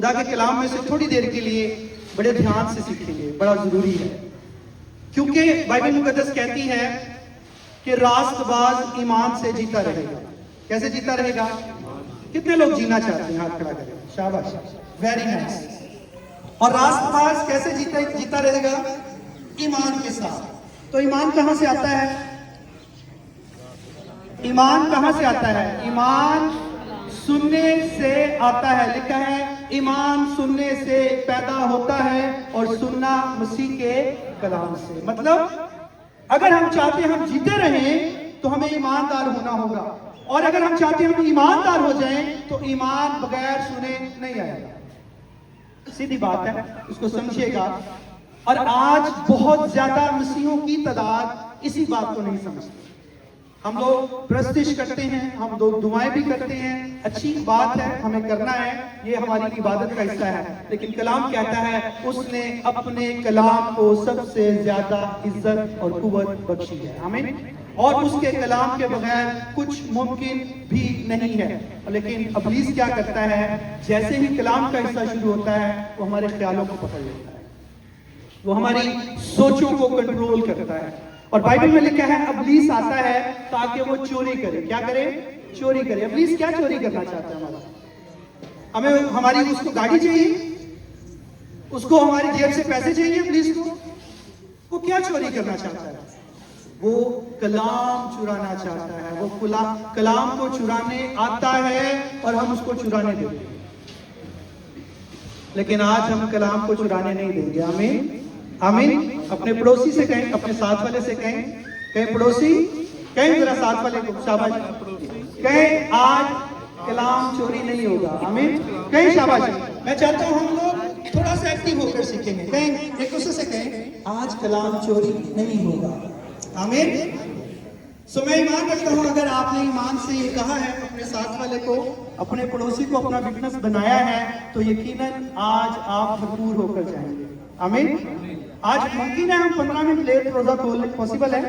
खुदा के कलाम में से थोड़ी देर के लिए बड़े ध्यान से सीखेंगे, बड़ा जरूरी है, क्योंकि बाइबल मुकद्दस कहती है कि रास्तबाज ईमान से जीता रहेगा। कैसे जीता रहेगा? कितने लोग जीना चाहते हैं? हाथ खड़ा करें, शाबाश, वेरी नाइस। और रास्तबाज कैसे जीता रहेगा? ईमान के साथ। तो ईमान कहां से आता है? ईमान कहां से आता है? ईमान सुनने से आता है। लिखा है ईमान सुनने से पैदा होता है और सुनना मसीह के कलाम से। मतलब अगर हम चाहते हैं हम जीते रहें तो हमें ईमानदार होना होगा, और अगर हम चाहते हैं हम ईमानदार हो जाएं तो ईमान बगैर सुने नहीं आएगा। सीधी बात है, इसको समझिएगा। और आज बहुत ज्यादा मसीहों की तादाद इसी बात को नहीं समझती। हम लोग प्रस्तिश करते हैं, हम लोग दुआएं भी करते हैं, अच्छी बात है, हमें करना है, ये हमारी इबादत का हिस्सा है। लेकिन कलाम कहता है उसने अपने कलाम को सबसे ज्यादा इज्जत और कुव्वत बख्शी है। आमीन। और उसके कलाम के बगैर कुछ मुमकिन भी नहीं है। लेकिन इब्लीस क्या करता है? जैसे ही कलाम का हिस्सा शुरू होता है वो हमारे ख्यालों को पकड़ लेता है, वो हमारी सोचों को कंट्रोल करता है। और बाइबल में लिखा है इब्लीस आता है ताकि वो चोरी करे। क्या करे? चोरी करे। इब्लीस क्या चोरी करना चाहता है? हमें हमारी उसको गाड़ी चाहिए, उसको हमारी जेब से पैसे चाहिए। इब्लीस को वो क्या चोरी करना चाहता है? वो कलाम चुराना चाहता है। वो कलाम को चुराने आता है और हम उसको चुराने देते हैं। लेकिन आज हम कलाम को चुराने नहीं देंगे। आमीन, आमीन। अपने पड़ोसी से कहें, अपने साथ वाले से कहें, कहें पड़ोसी, कहें जरा साथ वाले को, शाबाश, कहें आज कलाम चोरी नहीं होगा। आमीन, कहें शाबाश। मैं चाहता हूं हम लोग थोड़ा सा एक्टिव होकर सीखेंगे। कहें एक दूसरे से, कहें आज कलाम चोरी नहीं होगा। आमीन। सो मैं ईमान रखता हूं, अगर आपने ईमान से ये कहा है, अपने साथ वाले को, अपने पड़ोसी को अपना विटनेस बनाया है, तो यकीनन आज आप भरपूर होकर जाएंगे। आमीन। आज मुमकिन है हम 15 मिनट लेट रोजा खोल लें, पॉसिबल है?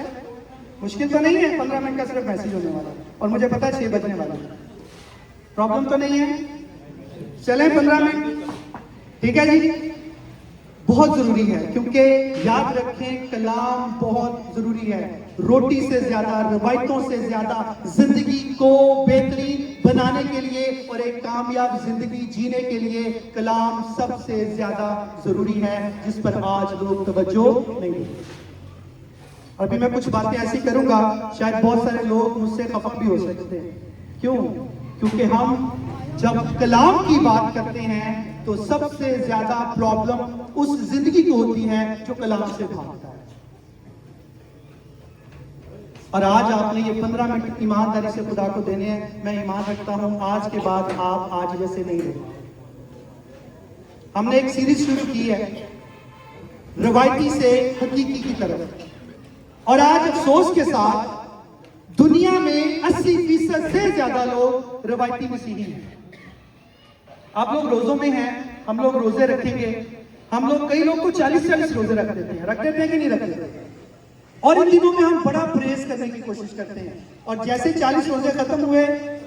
मुश्किल तो नहीं है। 15 मिनट का सिर्फ मैसेज होने वाला है और मुझे पता है 6 बजने वाला है। प्रॉब्लम तो नहीं है? चलें 15 मिनट, ठीक है जी। बहुत जरूरी है, क्योंकि याद रखें कलाम बहुत जरूरी है। रोटी से ज्यादा, रवायतों से ज्यादा जिंदगी को बेहतरीन बनाने के लिए और एक कामयाब जिंदगी जीने के लिए कलाम सबसे ज्यादा जरूरी है, जिस पर आज लोग तवज्जो नहीं देते। अभी मैं कुछ बातें ऐसी करूंगा, शायद बहुत सारे लोग मुझसे खफा भी हो सकते हैं। क्यों? क्योंकि हम जब कलाम की बात करते हैं तो सबसे ज्यादा प्रॉब्लम उस जिंदगी को होती है जो कलाम से भागता है। और आज आपने ये 15 मिनट ईमानदारी से खुदा को देने हैं। मैं ईमान रखता हूं आज के बाद आप आज जैसे नहीं रहे। हमने एक सीरीज शुरू की है रवायती से हकीकी की तरफ, और आज अफसोस के साथ दुनिया में 80% से ज्यादा लोग रवायती मसीही हैं। आप लोग रोजों में हैं, हम लोग रोजे रखेंगे। हम लोग, कई लोग तो 40-40 रोजे रख देते हैं कि नहीं रख देते? और इन दिनों में हम बड़ा प्रेस करने की कोशिश करते हैं, और जैसे 40 रोजे खत्म हुए,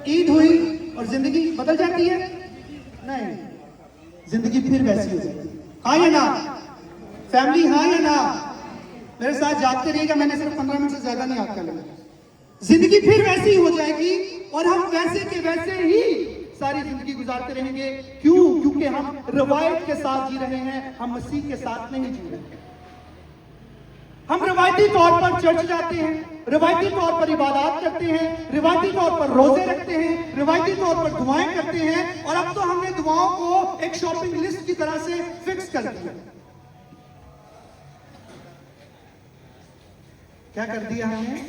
ईद हुई और जिंदगी बदल जाती है? नहीं, जिंदगी फिर वैसी हो जाती है। हाँ या ना फैमिली? हाँ या ना? मेरे साथ जागते रहिएगा, मैंने सिर्फ 15 मिनट से ज्यादा नहीं आपका लगा। जिंदगी फिर वैसी हो जाएगी और हम वैसे के वैसे ही सारी जिंदगी गुजारते रहेंगे। क्यों? क्योंकि हम रवायत के साथ जी रहे हैं, हम मसीह के साथ नहीं जी रहे। हम रवायती तौर पर चर्च जाते हैं, रवायती तौर पर इबादत करते हैं, रवायती तौर पर रोजे रखते हैं, रवायती तौर पर दुआएं करते हैं, और अब तो हमने दुआओं को एक शॉपिंग लिस्ट की तरह से फिक्स कर दिया। क्या कर दिया हमने?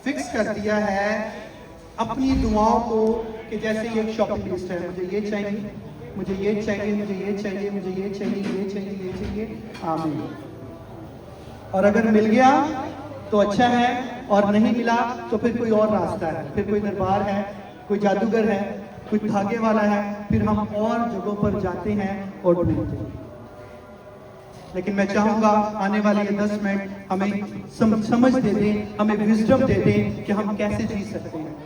फिक्स कर दिया है अपनी दुआओं को कि जैसे ये एक शॉपिंग लिस्ट है, मुझे ये चाहिए, मुझे ये चाहिए, मुझे ये चाहिए, मुझे ये चाहिए, ये चाहिए, ये चाहिए। आमीन। और अगर मिल गया तो अच्छा है, और नहीं मिला तो फिर कोई और रास्ता है, फिर कोई दरबार है, कोई जादूगर है, कोई धागे वाला है, फिर हम और जगहों पर जाते हैं और ढूंढते हैं। लेकिन मैं चाहूंगा आने वाले ये 10 मिनट हमें समझ दे दें, हमें विजडम दे दें कि हम कैसे जी सकते हैं।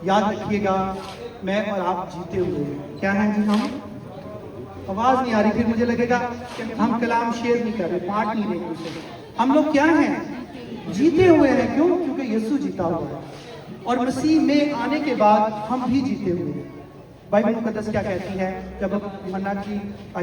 याद रखिएगा, मैं और आप जीते हुए हैं। क्या हैं जी हम? आवाज नहीं आ रही, फिर मुझे लगेगा कि हम कलाम शेयर नहीं कर रहे, बांट नहीं रहे एक दूसरे को। हम लोग क्या हैं? जीते हुए हैं। क्यों? क्योंकि यीशु जीता हुआ है और मसीह में आने के बाद हम भी जीते हुए हैं। बाइबल मुकद्दस क्या कहती है? जब मन्ना की